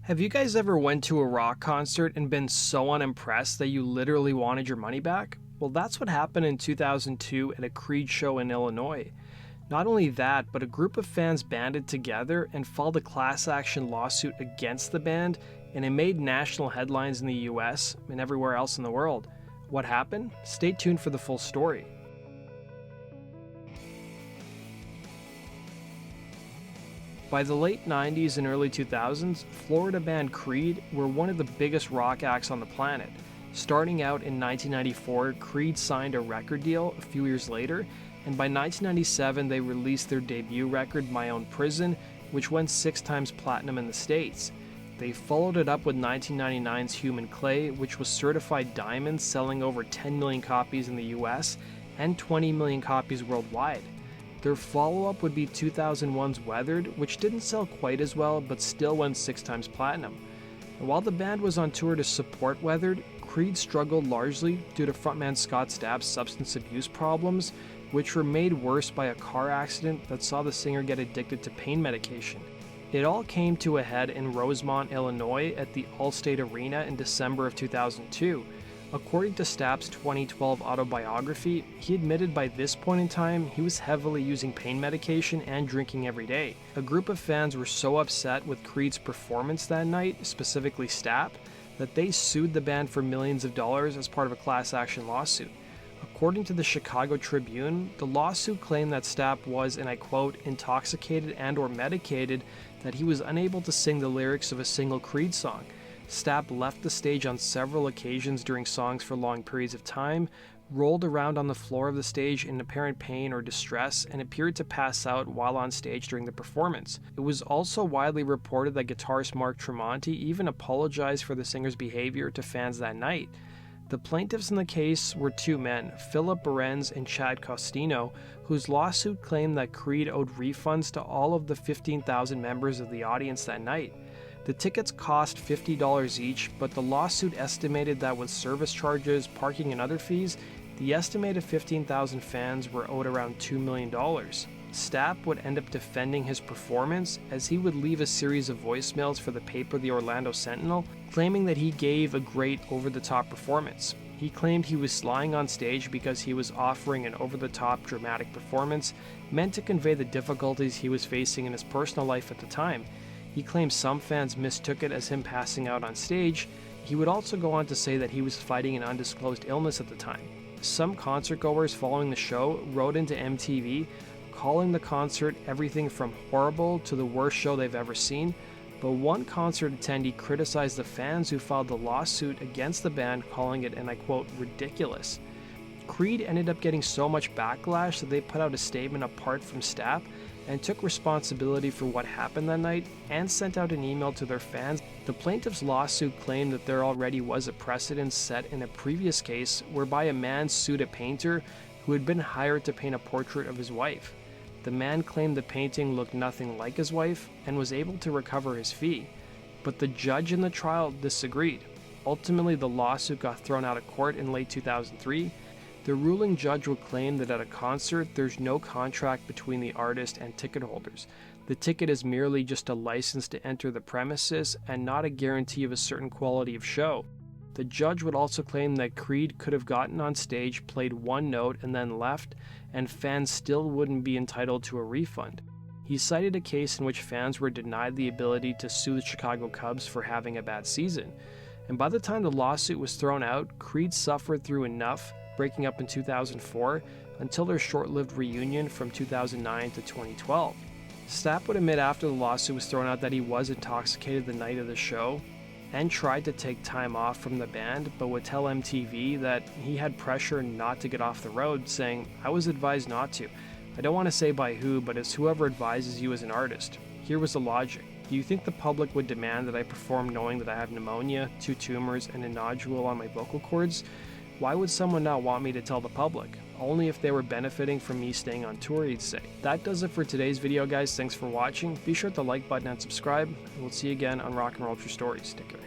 Have you guys ever went to a rock concert and been so unimpressed that you literally wanted your money back? Well, that's what happened in 2002 at a Creed show in Illinois. Not only that, but a group of fans banded together and filed a class action lawsuit against the band, and it made national headlines in the US and everywhere else in the world. What happened? Stay tuned for the full story. By the late 90s and early 2000s, Florida band Creed were one of the biggest rock acts on the planet. Starting out in 1994, Creed signed a record deal a few years later, and by 1997 they released their debut record, My Own Prison, which went 6 times platinum in the States. They followed it up with 1999's Human Clay, which was certified diamond, selling over 10 million copies in the US and 20 million copies worldwide. Their follow-up would be 2001's Weathered, which didn't sell quite as well but still went 6 times platinum. And while the band was on tour to support Weathered, Creed struggled largely due to frontman Scott Stapp's substance abuse problems, which were made worse by a car accident that saw the singer get addicted to pain medication. It all came to a head in Rosemont, Illinois at the Allstate Arena in December of 2002. According to Stapp's 2012 autobiography, he admitted by this point in time he was heavily using pain medication and drinking every day. A group of fans were so upset with Creed's performance that night, specifically Stapp, that they sued the band for millions of dollars as part of a class action lawsuit. According to the Chicago Tribune, the lawsuit claimed that Stapp was, and I quote, intoxicated and or medicated, that he was unable to sing the lyrics of a single Creed song. Stapp left the stage on several occasions during songs for long periods of time, rolled around on the floor of the stage in apparent pain or distress, and appeared to pass out while on stage during the performance. It was also widely reported that guitarist Mark Tremonti even apologized for the singer's behavior to fans that night. The plaintiffs in the case were 2 men, Philip Behrens and Chad Costino, whose lawsuit claimed that Creed owed refunds to all of the 15,000 members of the audience that night. The tickets cost $50 each, but the lawsuit estimated that with service charges, parking, and other fees, the estimated 15,000 fans were owed around $2 million. Stapp would end up defending his performance, as he would leave a series of voicemails for the paper The Orlando Sentinel, claiming that he gave a great over-the-top performance. He claimed he was lying on stage because he was offering an over-the-top dramatic performance meant to convey the difficulties he was facing in his personal life at the time. He claimed some fans mistook it as him passing out on stage. He would also go on to say that he was fighting an undisclosed illness at the time. Some concertgoers following the show wrote into MTV, calling the concert everything from horrible to the worst show they've ever seen, but one concert attendee criticized the fans who filed the lawsuit against the band, calling it, and I quote, ridiculous. Creed ended up getting so much backlash that they put out a statement apart from Stapp and took responsibility for what happened that night and sent out an email to their fans. The plaintiff's lawsuit claimed that there already was a precedent set in a previous case whereby a man sued a painter who had been hired to paint a portrait of his wife. The man claimed the painting looked nothing like his wife and was able to recover his fee, but the judge in the trial disagreed. Ultimately, the lawsuit got thrown out of court in late 2003. The ruling judge would claim that at a concert, there's no contract between the artist and ticket holders. The ticket is merely just a license to enter the premises and not a guarantee of a certain quality of show. The judge would also claim that Creed could have gotten on stage, played one note, and then left, and fans still wouldn't be entitled to a refund. He cited a case in which fans were denied the ability to sue the Chicago Cubs for having a bad season. And by the time the lawsuit was thrown out, Creed suffered through enough, breaking up in 2004, until their short-lived reunion from 2009 to 2012. Stapp would admit after the lawsuit was thrown out that he was intoxicated the night of the show and tried to take time off from the band, but would tell MTV that he had pressure not to get off the road, saying, "I was advised not to. I don't want to say by who, but it's whoever advises you as an artist. Here was the logic. Do you think the public would demand that I perform knowing that I have pneumonia, 2 tumors, and a nodule on my vocal cords? Why would someone not want me to tell the public? Only if they were benefiting from me staying on tour," he'd say. That does it for today's video, guys. Thanks for watching. Be sure to like button and subscribe, and we'll see you again on Rock and Roll True Stories. Take care.